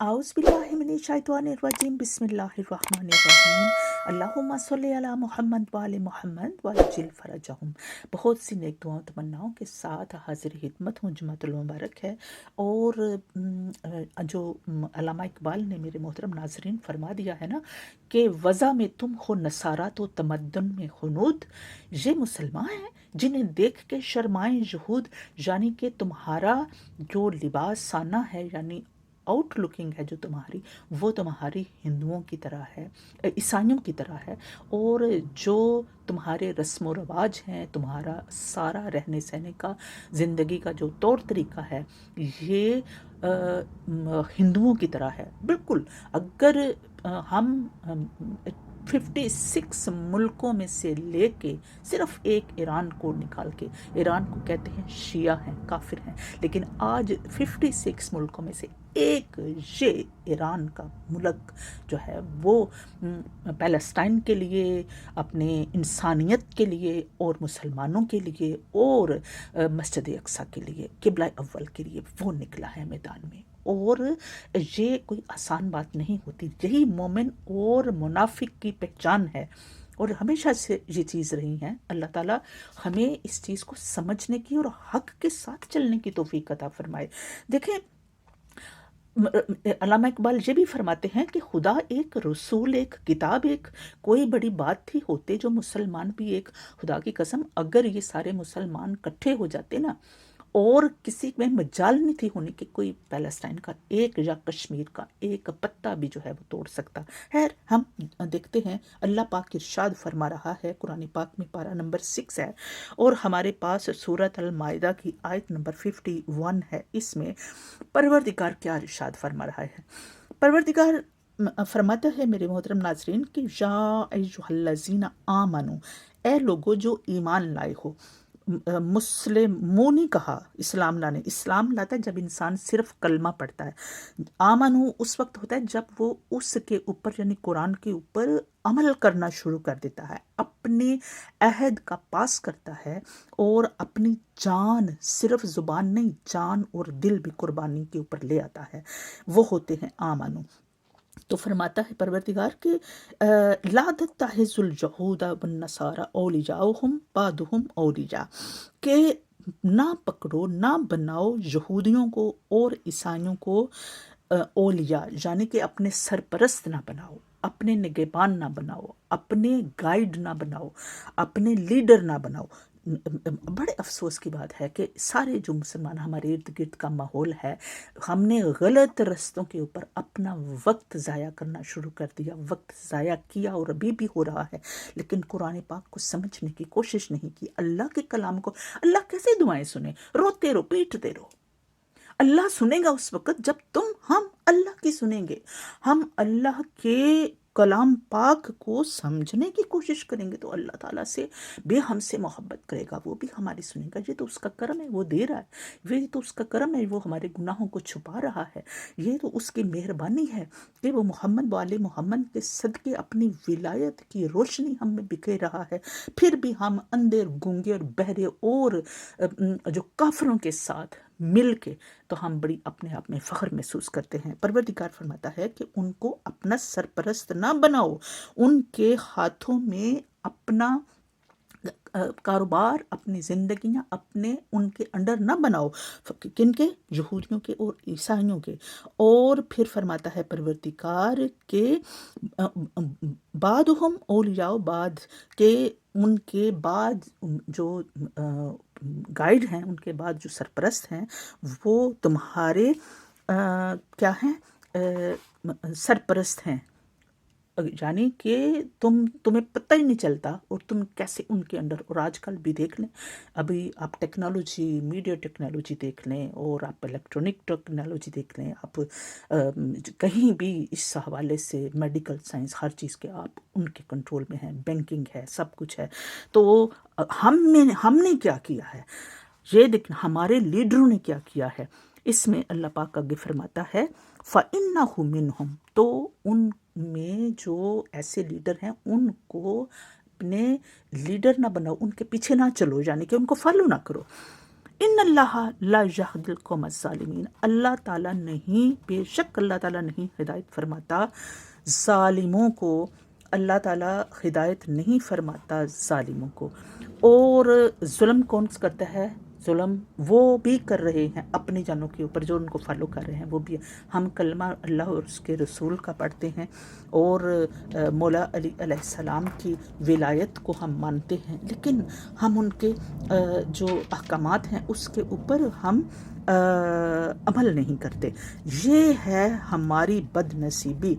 आउज़ुबिल्लाहिमिनश्शैतानिर्रजीम बिस्मिल्लाहिर्रहमानिर्रहीम अल्लाहुम्मा सल्लि अला मुहम्मद व आले मुहम्मद वअज्जिल फ़रजहुम। बहुत सी नेक दुआओं तमन्नाओं के साथ हाज़िर खिदमत हूँ। जुमातुल मुबारक है और जो अल्लामा इकबाल ने मेरे मोहतरम नाज़रीन फरमा दिया है ना कि वज़ा में तुम हो नसारा तो तमद्दुन में हुनूद, ये मुसलमान हैं जिन्हें देख के शर्माएं जुहूद। यानी कि तुम्हारा जो लिबास साना है, यानी आउट लुकिंग है जो तुम्हारी, वो तुम्हारी हिंदुओं की तरह है, ईसाइयों की तरह है। और जो तुम्हारे रस्म व रवाज हैं, तुम्हारा सारा रहने सहने का, ज़िंदगी का जो तौर तरीका है, ये हिंदुओं की तरह है बिल्कुल। अगर हम 56 मुल्कों में से लेके सिर्फ एक ईरान को निकाल के, ईरान को कहते हैं शिया हैं, काफिर हैं, लेकिन आज 56 मुल्कों में से एक ये ईरान का मुल्क जो है वो पैलेस्टाइन के लिए, अपने इंसानियत के लिए और मुसलमानों के लिए और मस्जिद अक्सा के लिए, किबला अव्वल के लिए वो निकला है मैदान में। और ये कोई आसान बात नहीं होती। यही मोमिन और मुनाफिक की पहचान है और हमेशा से ये चीज़ रही है। अल्लाह ताला हमें इस चीज़ को समझने की और हक के साथ चलने की तौफीक अता फरमाए। देखें, अल्लामा इकबाल ये भी फरमाते हैं कि खुदा एक, रसूल एक, किताब एक, कोई बड़ी बात थी होते जो मुसलमान भी एक। खुदा की कसम, अगर ये सारे मुसलमान इकट्ठे हो जाते ना, और किसी में मजाल नहीं थी होने की कोई पैलेस्टाइन का एक या कश्मीर का एक पत्ता भी जो है वो तोड़ सकता है। हम देखते हैं अल्लाह पाक इरशाद फरमा रहा है कुरान पाक में, पारा नंबर 6 है और हमारे पास सूरत अल माइदा की आयत नंबर 51 है। इसमें परवरदिगार क्या इरशाद फरमा रहा है? परवरदिगार फरमाता है मेरे मोहतरम नाजरीन कि या अय्युहल्लज़ीना आमनू, ए लोगो जो ईमान लाए हो। मुस्लिमों ने कहा, इस्लाम लाने, इस्लाम लाता है जब इंसान सिर्फ कलमा पढ़ता है। आमनू उस वक्त होता है जब वो उसके ऊपर यानी कुरान के ऊपर अमल करना शुरू कर देता है, अपने अहद का पास करता है और अपनी जान, सिर्फ जुबान नहीं, जान और दिल भी कुर्बानी के ऊपर ले आता है। वो होते हैं आमनू। तो फरमाता है परवरदिगार के ला तत्ताहिजुल यहूदा वन नसारा औलियाहुम बादुहुम औलिया, के ना पकड़ो, ना बनाओ यहूदियों को और ईसाइयों को औलिया, यानी कि अपने सरपरस्त ना बनाओ, अपने निगहबान ना बनाओ, अपने गाइड ना बनाओ, अपने लीडर ना बनाओ। बड़े अफसोस की बात है कि सारे जो मुसलमान हमारे इर्द गिर्द का माहौल है, हमने गलत रस्तों के ऊपर अपना वक्त ज़ाया करना शुरू कर दिया, वक्त ज़ाया किया और अभी भी हो रहा है। लेकिन कुरान पाक को समझने की कोशिश नहीं की, अल्लाह के कलाम को। अल्लाह कैसे दुआएं सुने? रोते रहो, पीटते रहो। अल्लाह सुनेगा उस वक्त जब हम अल्लाह की सुनेंगे, हम अल्लाह के कलाम पाक को समझने की कोशिश करेंगे तो अल्लाह ताला से भी हमसे मोहब्बत करेगा, वो भी हमारी सुनेगा। ये तो उसका करम है, वो दे रहा है। ये तो उसका करम है, वो हमारे गुनाहों को छुपा रहा है। ये तो उसकी मेहरबानी है कि वो मोहम्मद वाले मोहम्मद के सदके अपनी विलायत की रोशनी हम में बिखेर रहा है। फिर भी हम अंधे, गूंगे और बहरे और जो काफिरों के साथ मिल के तो हम बड़ी अपने आप में फ़ख्र महसूस करते हैं। परवरदिगार फरमाता है कि उनको अपना सरपरस्त ना बनाओ, उनके हाथों में अपना कारोबार, अपनी ज़िंदगियां अपने उनके अंडर ना बनाओ। किनके? यहूदियों के और ईसाइयों के। और फिर फरमाता है परवरदिगार के बाद हम औलियाओ, बाद के उनके बाद जो गाइड हैं, उनके बाद जो सरपरस्त हैं, वो तुम्हारे क्या हैं? सरपरस्त हैं। यानी कि तुम्हें पता ही नहीं चलता और तुम कैसे उनके अंडर। और आजकल भी देख लें, अभी आप टेक्नोलॉजी, मीडिया टेक्नोलॉजी देख लें और आप इलेक्ट्रॉनिक टेक्नोलॉजी देख लें, आप कहीं भी इस हवाले से मेडिकल साइंस, हर चीज़ के आप उनके कंट्रोल में हैं, बैंकिंग है, सब कुछ है। तो हमने क्या किया है ये देखना, हमारे लीडरों ने क्या किया है। इसमें अल्लाह पाक आगे फरमाता है फ़इन्नहु मिनहुम, तो उनमें जो ऐसे लीडर हैं उनको अपने लीडर ना बनाओ, उनके पीछे ना चलो, यानी कि उनको फॉलो ना करो। ان اللہ لا یہدی القوم الظالمین، اللہ تعالیٰ نہیں، بے شک اللہ تعالیٰ نہیں ہدایت فرماتا ظالموں کو، اللہ تعالیٰ ہدایت نہیں فرماتا ظالموں کو۔ اور ظلم کون کرتا ہے؟ ظلم وہ بھی کر رہے ہیں اپنی جانوں کے اوپر، جو ان کو فالو کر رہے ہیں وہ بھی۔ ہم کلمہ اللہ اور اس کے رسول کا پڑھتے ہیں، اور مولا علی علیہ السلام کی ولایت کو ہم مانتے ہیں، لیکن ہم ان کے جو احکامات ہیں اس کے اوپر ہم عمل نہیں کرتے۔ یہ ہے ہماری بد نصیبی۔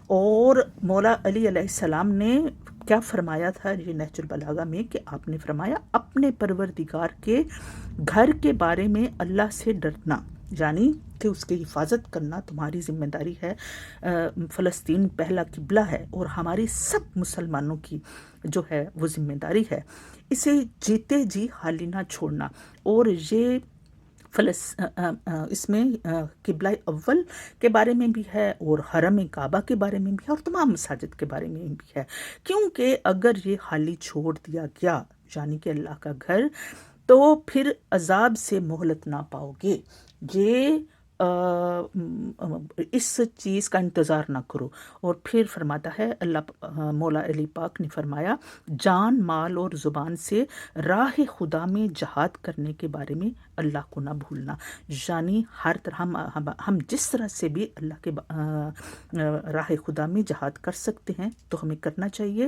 اور مولا علی علیہ السلام نے کیا فرمایا تھا یہ نہج البلاغہ میں، کہ آپ نے فرمایا اپنے پروردگار کے گھر کے بارے میں اللہ سے ڈرنا، یعنی کہ اس کی حفاظت کرنا تمہاری ذمہ داری ہے۔ فلسطین پہلا قبلہ ہے اور ہماری سب مسلمانوں کی جو ہے وہ ذمہ داری ہے، اسے جیتے جی خالی نہ چھوڑنا۔ اور یہ اس میں قبلہ اول کے بارے میں بھی ہے، اور حرم کعبہ کے بارے میں بھی ہے، اور تمام مساجد کے بارے میں بھی ہے، کیونکہ اگر یہ خالی چھوڑ دیا گیا، یعنی کہ اللہ کا گھر، تو پھر عذاب سے مہلت نہ پاؤ گے۔ یہ اس چیز کا انتظار نہ کرو۔ اور پھر فرماتا ہے اللہ مولا علی پاک نے فرمایا جان، مال اور زبان سے راہ خدا میں جہاد کرنے کے بارے میں اللہ کو نہ بھولنا، یعنی ہر طرح ہم جس طرح سے بھی اللہ کے راہ خدا میں جہاد کر سکتے ہیں تو ہمیں کرنا چاہیے،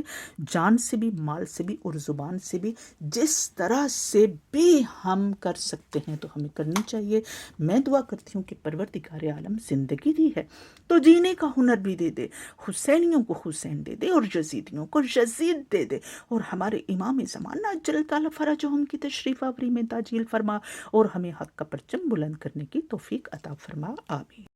جان سے بھی، مال سے بھی، اور زبان سے بھی، جس طرح سے بھی ہم کر سکتے ہیں تو ہمیں کرنی چاہیے۔ میں دعا کرتی ہوں کہ پروردگار عالم زندگی دی ہے تو جینے کا ہنر بھی دے دے، حسینیوں کو حسین دے دے، اور یزیدیوں کو یزید دے دے، اور ہمارے امام زمانہ اجل تعالی فرجہم کی تشریف آوری میں تعجیل فرما، اور ہمیں حق کا پرچم بلند کرنے کی توفیق عطا فرما۔ آمین۔